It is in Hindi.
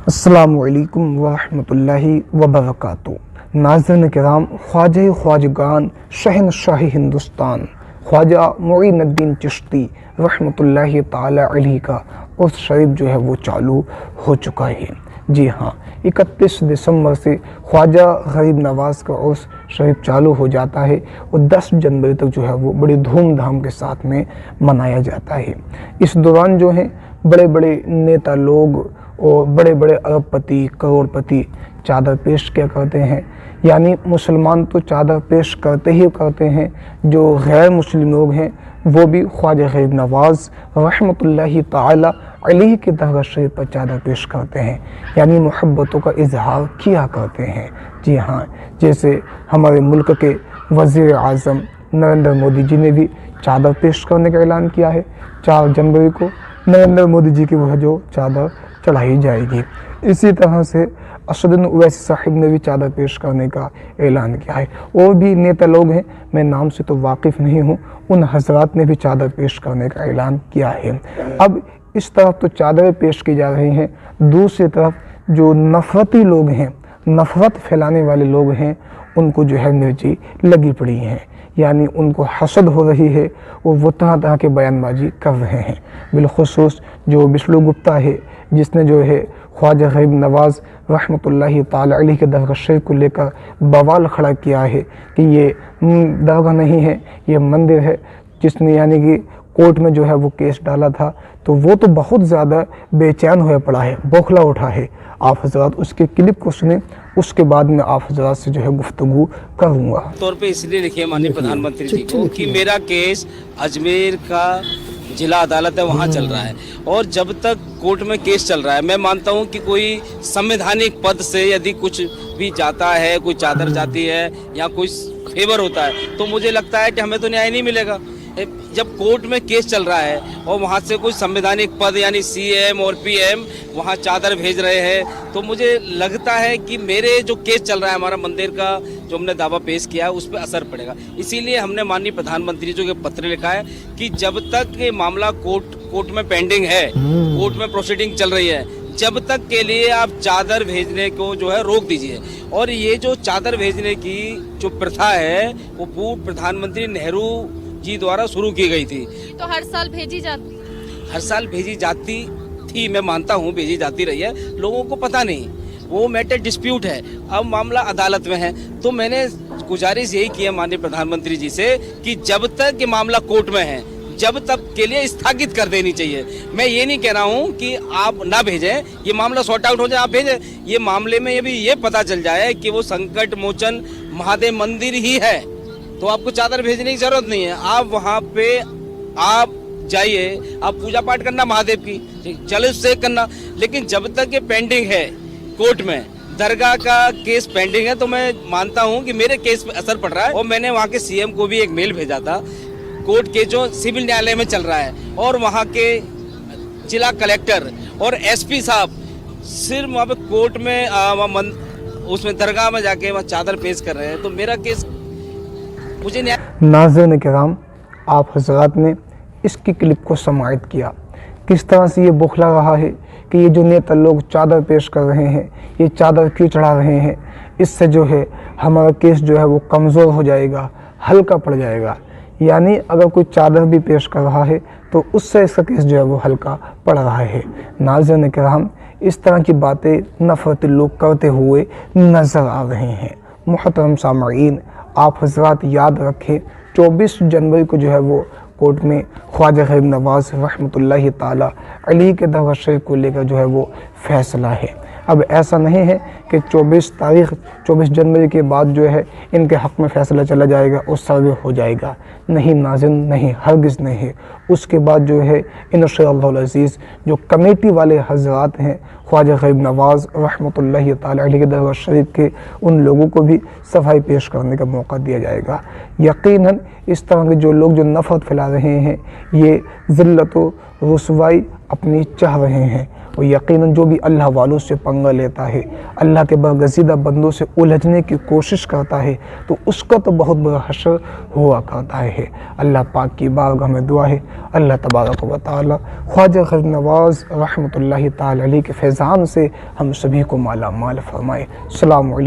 अस्सलामुअलैकुम वरहमतुल्लाहि वबरकातुहू। नाज़रीन किराम, ख्वाजा ख्वाजगान शहनशाही हिंदुस्तान ख्वाजा मुईनुद्दीन चिश्ती रहमतुल्लाहि ताला अलैहि का उर्स शरीफ जो है वो चालू हो चुका है। जी हाँ, 31 दिसंबर से ख्वाजा गरीब नवाज़ का उर्स शरीफ चालू हो जाता है और 10 जनवरी तक जो है वो बड़ी धूमधाम के साथ में मनाया जाता है। इस दौरान जो है बड़े बड़े नेता लोग और बड़े बड़े अरबपति करोड़पति चादर पेश किया करते हैं। यानी मुसलमान तो चादर पेश करते ही करते हैं, जो गैर मुस्लिम लोग हैं वो भी ख्वाजा गरीब नवाज़ रहमतुल्लाहि ताला अलैहि के दरगाह शरीफ पर चादर पेश करते हैं, यानी मोहब्बतों का इजहार किया करते हैं। जी हाँ, जैसे हमारे मुल्क के वज़ीर आज़म नरेंद्र मोदी जी ने भी चादर पेश करने का ऐलान किया है। 4 जनवरी को नरेंद्र मोदी जी की वह जो चादर चढ़ाई जाएगी। इसी तरह से असदुद्दीन ओवैसी साहिब ने भी चादर पेश करने का ऐलान किया है। और भी नेता लोग हैं, मैं नाम से तो वाकिफ़ नहीं हूँ, उन हजरात ने भी चादर पेश करने का ऐलान किया है। अब इस तरफ तो चादरें पेश की जा रही हैं, दूसरी तरफ जो नफ़रती लोग हैं, नफ़रत फैलाने वाले लोग हैं, उनको जो है मिर्ची लगी पड़ी हैं, यानी उनको हसद हो रही है और वो तरह तरह के बयानबाजी कर रहे हैं। बिलखुसूस जो बिस्लू गुप्ता है, जिसने जो है ख्वाजा गरीब नवाज़ रहमतुल्लाहि ताला अलैहि के दरगाह शरीफ को लेकर बवाल खड़ा किया है कि ये दरगाह नहीं है, ये मंदिर है, जिसने यानी कि कोर्ट में जो है वो केस डाला था, तो वो तो बहुत ज़्यादा बेचैन हुआ पड़ा है, बौखला उठा है। आप हज़रात उसके क्लिप को सुने, उसके बाद में आप हज़रात से जो है गुफ्तगू करूँगा। तौर पे इसलिए लिखिए माननीय प्रधानमंत्री जी को कि मेरा केस अजमेर का जिला अदालत है, वहाँ चल रहा है, और जब तक कोर्ट में केस चल रहा है, मैं मानता हूँ कि कोई संवैधानिक पद से यदि कुछ भी जाता है, कोई चादर जाती है या कोई फेवर होता है, तो मुझे लगता है कि हमें तो न्याय नहीं मिलेगा। जब कोर्ट में केस चल रहा है और वहाँ से कोई संवैधानिक पद यानी सीएम और पीएम वहाँ चादर भेज रहे हैं, तो मुझे लगता है कि मेरे जो केस चल रहा है, हमारा मंदिर का जो हमने दावा पेश किया है, उस पर असर पड़ेगा। इसीलिए हमने माननीय प्रधानमंत्री जी को पत्र लिखा है कि जब तक ये मामला कोर्ट में पेंडिंग है, कोर्ट में प्रोसीडिंग चल रही है, जब तक के लिए आप चादर भेजने को जो है रोक दीजिए। और ये जो चादर भेजने की जो प्रथा है वो पूर्व प्रधानमंत्री नेहरू जी द्वारा शुरू की गई थी। तो हर साल भेजी जाती थी, मैं मानता हूँ भेजी जाती रही है, लोगों को पता नहीं, वो मैटर डिस्प्यूट है, अब मामला अदालत में है। तो मैंने गुजारिश यही की है माननीय प्रधानमंत्री जी से कि जब तक ये मामला कोर्ट में है, जब तक के लिए स्थगित कर देनी चाहिए। मैं ये नहीं कह रहा हूँ कि आप ना भेजें, ये मामला सॉर्ट आउट हो जाए, आप भेजें। ये मामले में ये पता चल जाए कि वो संकट मोचन महादेव मंदिर ही है, तो आपको चादर भेजने की जरूरत नहीं है। आप वहाँ पे आप जाइए, आप पूजा पाठ करना महादेव की, चलो से करना, लेकिन जब तक ये पेंडिंग है कोर्ट में, दरगाह का केस पेंडिंग है, तो मैं मानता हूँ कि मेरे केस पे असर पड़ रहा है। और मैंने वहाँ के सीएम को भी एक मेल भेजा था, कोर्ट के जो सिविल न्यायालय में चल रहा है, और वहाँ के जिला कलेक्टर और एसपी साहब सिर्फ वहाँ पे कोर्ट में उसमें दरगाह में जाके वहाँ चादर पेश कर रहे हैं, तो मेरा केस मुझे नाज़रीन किराम, आप हज़रात ने इसकी क्लिप को समाअत किया, किस तरह से ये बौखला रहा है कि ये जो नेता लोग चादर पेश कर रहे हैं, ये चादर क्यों चढ़ा रहे हैं, इससे जो है हमारा केस जो है वो कमज़ोर हो जाएगा, हल्का पड़ जाएगा। यानी अगर कोई चादर भी पेश कर रहा है तो उससे इसका केस जो है वो हल्का पड़ रहा है। नाज़रीन किराम, इस तरह की बातें नफ़रती लोग करते हुए नज़र आ रहे हैं। मुहतरम सामईन, आप हज़रात याद रखें, 24 जनवरी को जो है वो कोर्ट में ख्वाजा गरीब नवाज़ रहमतुल्लाहि ताला अलैहि के दरगाह शरीफ को लेकर जो है वो फैसला है। अब ऐसा नहीं है कि 24 जनवरी के बाद जो है इनके हक़ में फ़ैसला चला जाएगा और सर्वे हो जाएगा। नहीं नाज़रीन, नहीं, हरगिज़ नहीं। उसके बाद जो है इंशाअल्लाह अज़ीज़ जो कमेटी वाले हज़रात हैं ख्वाजा गरीब नवाज़ रहमतुल्लाहि ताला अलैहि के दरगाह शरीफ के, उन लोगों को भी सफाई पेश करने का मौका दिया जाएगा। यकीनन इस तरह के जो लोग जो नफ़रत फैला रहे हैं, ये ज़िल्लत व रुसवाई अपनी चाह रहे हैं, और यकीनन जो भी अल्लाह वालों से पंगा लेता है, अल्लाह के बरगज़ीदा बंदों से उलझने की कोशिश करता है, तो उसका तो बहुत बड़ा हश्र हुआ करता है। अल्लाह पाक की बारगाह में दुआ है, अल्लाह तबारक व तआला ख्वाजा गरीब नवाज़ रहमतुल्लाहि तआला अलैहि के फैज़ान से हम सभी को माला माल फरमाए। अस्सलामु अलैकुम।